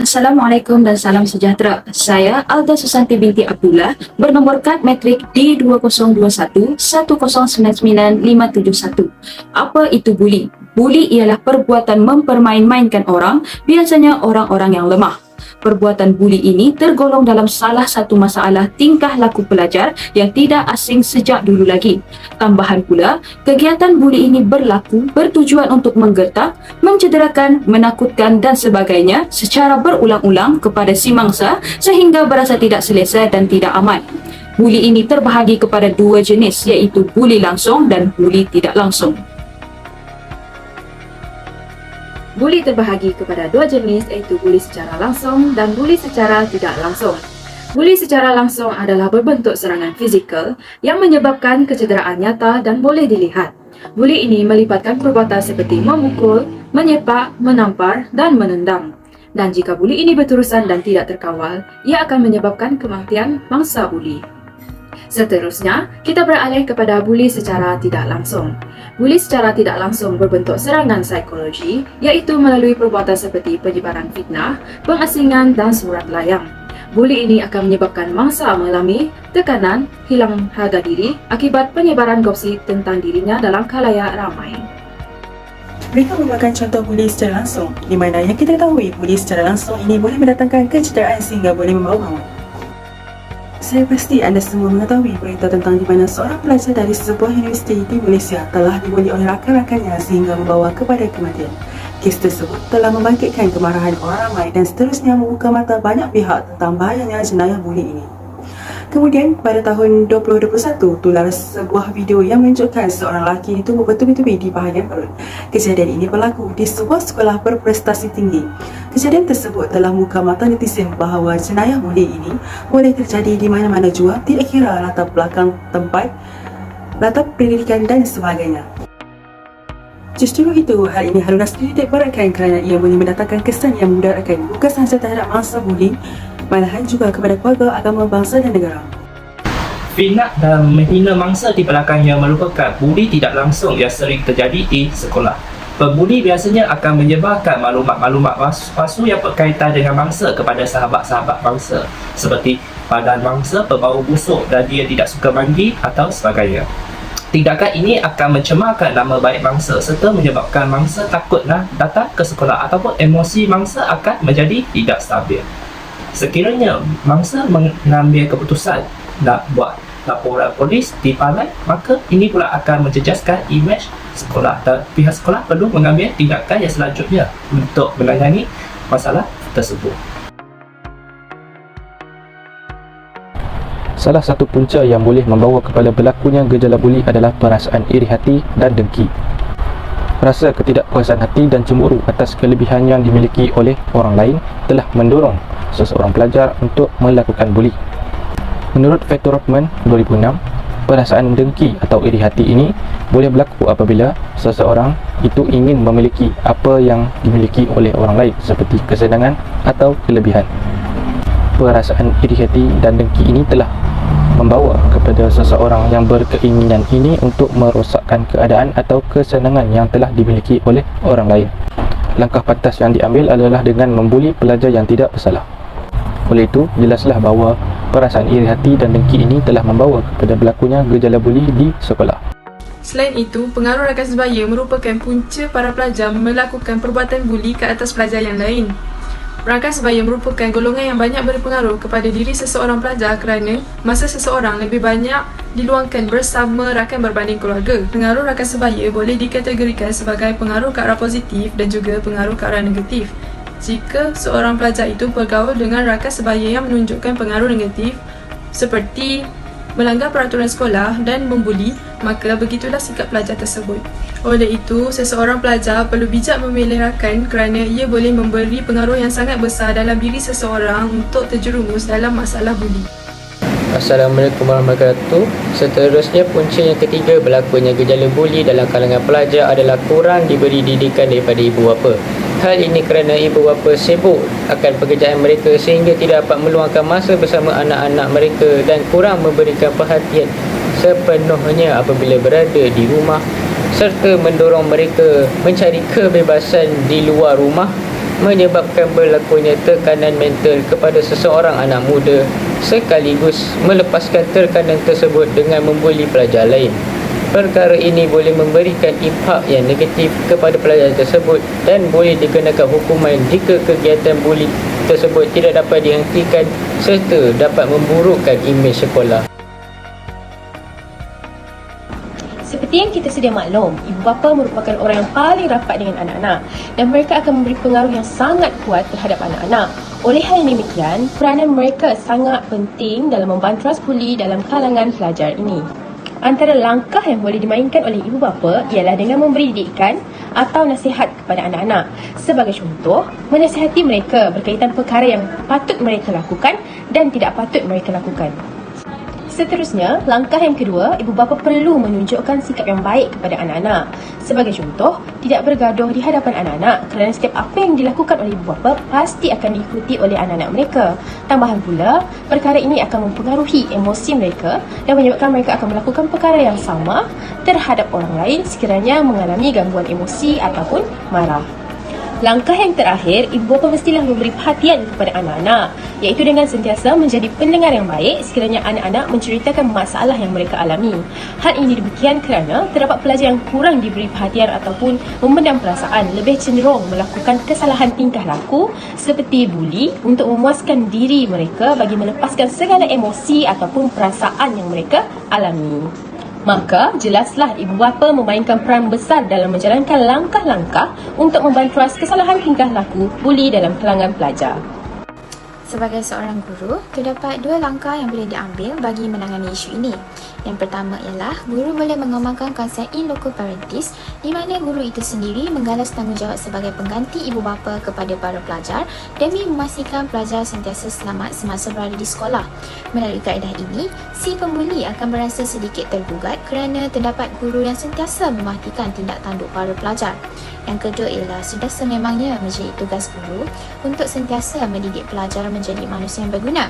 Assalamualaikum dan salam sejahtera. Saya Alda Susanti binti Abdullah, bernomor kad matrik D202110995571. Apa itu buli? Buli ialah perbuatan mempermain-mainkan orang, biasanya orang-orang yang lemah. Perbuatan buli ini tergolong dalam salah satu masalah tingkah laku pelajar yang tidak asing sejak dulu lagi. Tambahan pula, kegiatan buli ini berlaku bertujuan untuk menggertak, mencederakan, menakutkan dan sebagainya secara berulang-ulang kepada si mangsa sehingga berasa tidak selesa dan tidak aman. Buli ini terbahagi kepada dua jenis, iaitu buli langsung dan buli tidak langsung. Buli terbahagi kepada dua jenis, iaitu buli secara langsung dan buli secara tidak langsung. Buli secara langsung adalah berbentuk serangan fizikal yang menyebabkan kecederaan nyata dan boleh dilihat. Buli ini melibatkan perbuatan seperti memukul, menyepak, menampar dan menendang. Dan jika buli ini berterusan dan tidak terkawal, ia akan menyebabkan kematian mangsa buli. Seterusnya, kita beralih kepada buli secara tidak langsung. Buli secara tidak langsung berbentuk serangan psikologi, iaitu melalui perbuatan seperti penyebaran fitnah, pengasingan dan surat layang. Buli ini akan menyebabkan mangsa mengalami tekanan, hilang harga diri akibat penyebaran gosip tentang dirinya dalam khalayak ramai. Mereka merupakan contoh buli secara langsung, di mana yang kita ketahui buli secara langsung ini boleh mendatangkan kecederaan sehingga boleh membawa maut. Saya pasti anda semua mengetahui berita tentang di mana seorang pelajar dari sebuah universiti di Malaysia telah dibuli oleh rakan-rakannya sehingga membawa kepada kematian. Kes tersebut telah membangkitkan kemarahan orang ramai dan seterusnya membuka mata banyak pihak tentang bahayanya jenayah buli ini. Kemudian, pada tahun 2021, tular sebuah video yang menunjukkan seorang lelaki itu bertubi-tubi di bahagian perut. Kejadian ini berlaku di sebuah sekolah berprestasi tinggi. Kejadian tersebut telah membuka mata netizen bahawa jenayah buli ini boleh terjadi di mana-mana jua, tidak kira latar belakang tempat, latar pendidikan dan sebagainya. Justru itu, hal ini harus dititik beratkan kerana ia boleh mendatangkan kesan yang memudaratkan bukan sahaja terhadap mangsa buli, malahan juga kepada keluarga, agama, bangsa dan negara. Fitnah dan menghina mangsa di belakangnya merupakan buli tidak langsung yang sering terjadi di sekolah. Pembuli biasanya akan menyebarkan maklumat-maklumat palsu yang berkaitan dengan mangsa kepada sahabat-sahabat mangsa, seperti badan mangsa berbau busuk dan dia tidak suka mandi atau sebagainya. Tindakan ini akan mencemarkan nama baik mangsa serta menyebabkan mangsa takutlah datang ke sekolah ataupun emosi mangsa akan menjadi tidak stabil. Sekiranya mangsa mengambil keputusan nak buat laporan polis di palai, maka ini pula akan menjejaskan imej sekolah dan pihak sekolah perlu mengambil tindakan yang selanjutnya untuk menangani masalah tersebut. Salah satu punca yang boleh membawa kepada berlakunya gejala buli adalah perasaan iri hati dan dengki. Rasa ketidakpuasan hati dan cemburu atas kelebihan yang dimiliki oleh orang lain telah mendorong seseorang pelajar untuk melakukan buli. Menurut Fatur Rahman 2006, perasaan dengki atau iri hati ini boleh berlaku apabila seseorang itu ingin memiliki apa yang dimiliki oleh orang lain seperti kesenangan atau kelebihan. Perasaan iri hati dan dengki ini telah membawa kepada seseorang yang berkeinginan ini untuk merosakkan keadaan atau kesenangan yang telah dimiliki oleh orang lain. Langkah pantas yang diambil adalah dengan membuli pelajar yang tidak bersalah. Oleh itu, jelaslah bahawa perasaan iri hati dan dengki ini telah membawa kepada berlakunya gejala buli di sekolah. Selain itu, pengaruh rakan sebaya merupakan punca para pelajar melakukan perbuatan buli ke atas pelajar yang lain. Rakan sebaya merupakan golongan yang banyak berpengaruh kepada diri seseorang pelajar kerana masa seseorang lebih banyak diluangkan bersama rakan berbanding keluarga. Pengaruh rakan sebaya boleh dikategorikan sebagai pengaruh ke arah positif dan juga pengaruh ke arah negatif. Jika seorang pelajar itu bergaul dengan rakan sebaya yang menunjukkan pengaruh negatif seperti melanggar peraturan sekolah dan membuli, maka begitulah sikap pelajar tersebut. Oleh itu, seseorang pelajar perlu bijak memilih rakan kerana ia boleh memberi pengaruh yang sangat besar dalam diri seseorang untuk terjerumus dalam masalah buli. Assalamualaikum warahmatullahi wabarakatuh. Seterusnya, punca yang ketiga berlakunya gejala buli dalam kalangan pelajar adalah kurang diberi didikan daripada ibu bapa. Hal ini kerana ibu bapa sibuk akan pekerjaan mereka sehingga tidak dapat meluangkan masa bersama anak-anak mereka dan kurang memberikan perhatian sepenuhnya apabila berada di rumah serta mendorong mereka mencari kebebasan di luar rumah menyebabkan berlakunya tekanan mental kepada seseorang anak muda sekaligus melepaskan tekanan tersebut dengan membuli pelajar lain. Perkara ini boleh memberikan impak yang negatif kepada pelajar tersebut dan boleh dikenakan hukuman jika kegiatan buli tersebut tidak dapat dihentikan serta dapat memburukkan imej sekolah. Seperti yang kita sedia maklum, ibu bapa merupakan orang yang paling rapat dengan anak-anak dan mereka akan memberi pengaruh yang sangat kuat terhadap anak-anak. Oleh hal yang demikian, peranan mereka sangat penting dalam membantras buli dalam kalangan pelajar ini. Antara langkah yang boleh dimainkan oleh ibu bapa ialah dengan memberi didikan atau nasihat kepada anak-anak. Sebagai contoh, menasihati mereka berkaitan perkara yang patut mereka lakukan dan tidak patut mereka lakukan. Seterusnya, langkah yang kedua, ibu bapa perlu menunjukkan sikap yang baik kepada anak-anak. Sebagai contoh, tidak bergaduh di hadapan anak-anak kerana setiap apa yang dilakukan oleh ibu bapa pasti akan diikuti oleh anak-anak mereka. Tambahan pula, perkara ini akan mempengaruhi emosi mereka dan menyebabkan mereka akan melakukan perkara yang sama terhadap orang lain sekiranya mengalami gangguan emosi ataupun marah. Langkah yang terakhir, ibu bapa mestilah memberi perhatian kepada anak-anak, iaitu dengan sentiasa menjadi pendengar yang baik sekiranya anak-anak menceritakan masalah yang mereka alami. Hal ini demikian kerana terdapat pelajar yang kurang diberi perhatian ataupun memendam perasaan lebih cenderung melakukan kesalahan tingkah laku seperti buli untuk memuaskan diri mereka bagi melepaskan segala emosi ataupun perasaan yang mereka alami. Maka, jelaslah ibu bapa memainkan peran besar dalam menjalankan langkah-langkah untuk membantras kesalahan tingkah laku buli dalam kalangan pelajar. Sebagai seorang guru, terdapat dua langkah yang boleh diambil bagi menangani isu ini. Yang pertama ialah guru boleh mengembangkan konsep in loco parentis di mana guru itu sendiri menggalas tanggungjawab sebagai pengganti ibu bapa kepada para pelajar demi memastikan pelajar sentiasa selamat semasa berada di sekolah. Melalui kaedah ini, si pembuli akan berasa sedikit tergugat kerana terdapat guru yang sentiasa memastikan tindak tanduk para pelajar. Yang kedua ialah sudah sememangnya menjadi tugas guru untuk sentiasa mendidik pelajar menjadi manusia yang berguna.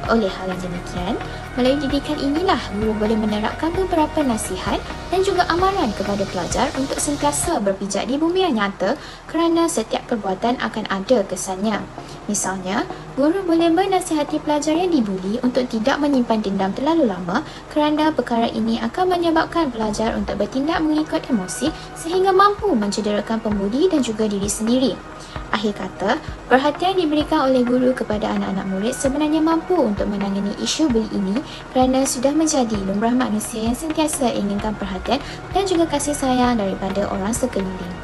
Oleh hal yang demikian, melalui didikan inilah guru boleh menerapkan beberapa nasihat dan juga amaran kepada pelajar untuk sentiasa berpijak di bumi yang nyata kerana setiap perbuatan akan ada kesannya. Misalnya, guru boleh menasihati pelajar yang dibuli untuk tidak menyimpan dendam terlalu lama kerana perkara ini akan menyebabkan pelajar untuk bertindak mengikut emosi sehingga mampu mencederakan pembuli dan juga diri sendiri. Akhir kata, perhatian diberikan oleh guru kepada anak-anak murid sebenarnya mampu untuk menangani isu buli ini kerana sudah menjadi lumrah manusia yang sentiasa inginkan perhatian dan juga kasih sayang daripada orang sekeliling.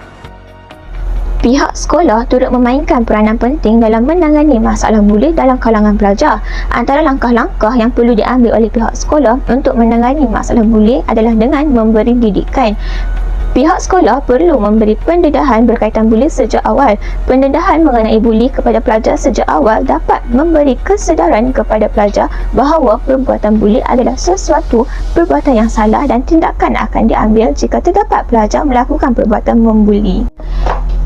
Pihak sekolah turut memainkan peranan penting dalam menangani masalah buli dalam kalangan pelajar. Antara langkah-langkah yang perlu diambil oleh pihak sekolah untuk menangani masalah buli adalah dengan memberi didikan. Pihak sekolah perlu memberi pendedahan berkaitan buli sejak awal. Pendedahan mengenai buli kepada pelajar sejak awal dapat memberi kesedaran kepada pelajar bahawa perbuatan buli adalah sesuatu perbuatan yang salah dan tindakan akan diambil jika terdapat pelajar melakukan perbuatan membuli.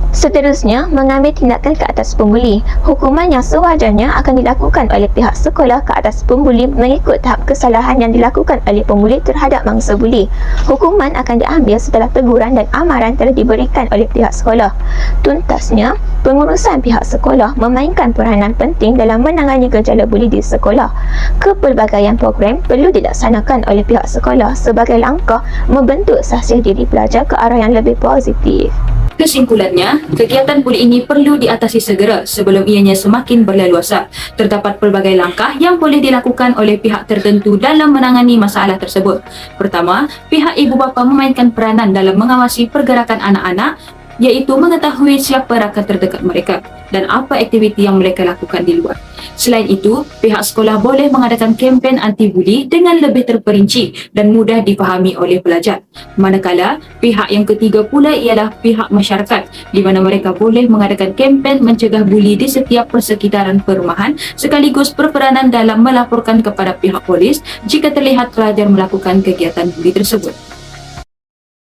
Seterusnya, mengambil tindakan ke atas pembuli. Hukuman yang sewajarnya akan dilakukan oleh pihak sekolah ke atas pembuli mengikut tahap kesalahan yang dilakukan oleh pembuli terhadap mangsa buli. Hukuman akan diambil setelah teguran dan amaran telah diberikan oleh pihak sekolah. Tuntasnya, pengurusan pihak sekolah memainkan peranan penting dalam menangani gejala buli di sekolah. Kepelbagaian program perlu dilaksanakan oleh pihak sekolah sebagai langkah membentuk sahsiah diri pelajar ke arah yang lebih positif. Kesimpulannya, kegiatan buli ini perlu diatasi segera sebelum ianya semakin berleluasa. Terdapat pelbagai langkah yang boleh dilakukan oleh pihak tertentu dalam menangani masalah tersebut. Pertama, pihak ibu bapa memainkan peranan dalam mengawasi pergerakan anak-anak, iaitu mengetahui siapa rakan terdekat mereka dan apa aktiviti yang mereka lakukan di luar. Selain itu, pihak sekolah boleh mengadakan kempen anti-buli dengan lebih terperinci dan mudah difahami oleh pelajar. Manakala, pihak yang ketiga pula ialah pihak masyarakat di mana mereka boleh mengadakan kempen mencegah buli di setiap persekitaran perumahan sekaligus berperanan dalam melaporkan kepada pihak polis jika terlihat pelajar melakukan kegiatan buli tersebut.